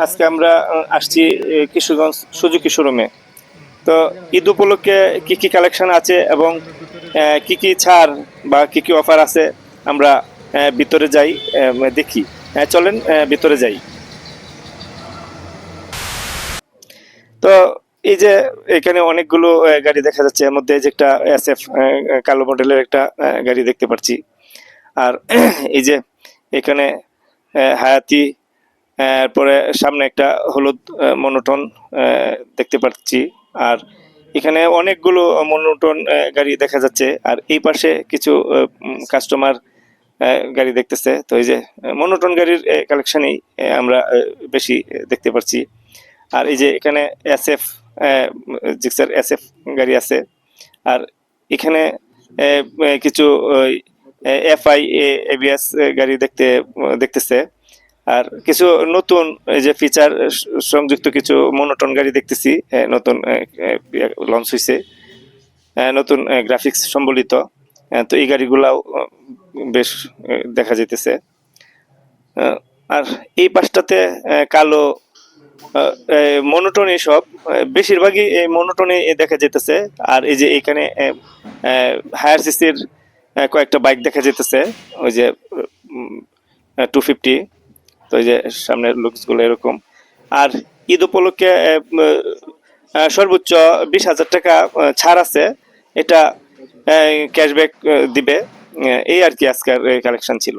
আজকে আমরা আসছি কিশোরগঞ্জ সুজুকি শোরুমে। তো ঈদ উপলক্ষে কি কি কালেকশন আছে এবং কি কি ছাড় বা কি কি অফার আছে আমরা ভিতরে যাই, দেখি। চলেন ভিতরে যাই। তো এই যে এখানে অনেকগুলো গাড়ি দেখা যাচ্ছে, এর মধ্যে যে একটা এসএফ কালো মডেলের একটা গাড়ি দেখতে পাচ্ছি। আর এই যে এখানে হায়াতি, এরপরে সামনে একটা হলুদ মনোটন দেখতে পাচ্ছি। আর এখানে অনেকগুলো মনোটন গাড়ি দেখা যাচ্ছে, আর এই পাশে কিছু কাস্টমার গাড়ি দেখতেছে। তো এই যে মনোটন গাড়ির কালেকশনই আমরা বেশি দেখতে পাচ্ছি। আর এই যে এখানে এসএফ জিক্সার এসএফ গাড়ি আছে। আর এখানে কিছু এফআই এবিএস গাড়ি দেখতেছে। আর কিছু নতুন এই যে ফিচার সংযুক্ত কিছু মনোটন গাড়ি দেখতেছি, নতুন লঞ্চ হয়েছে, নতুন গ্রাফিক্স সম্বলিত। তো এই গাড়িগুলাও বেশ দেখা যাইতেছে। আর এই পাশটাতে কালো মনোটন, এসব বেশিরভাগই এই মনোটনে দেখা যেতেছে। আর এই যে এখানে হায়ার সিসির কয়েকটা বাইক দেখা যেতেছে, ওই যে 250। তো এই যে সামনের লুকস গুলো এরকম। আর ঈদ উপলক্ষে সর্বোচ্চ 20,000 টাকা ছাড় আছে। এটা ক্যাশব্যাক দিবে। এই আর কি আজকের কালেকশন ছিল।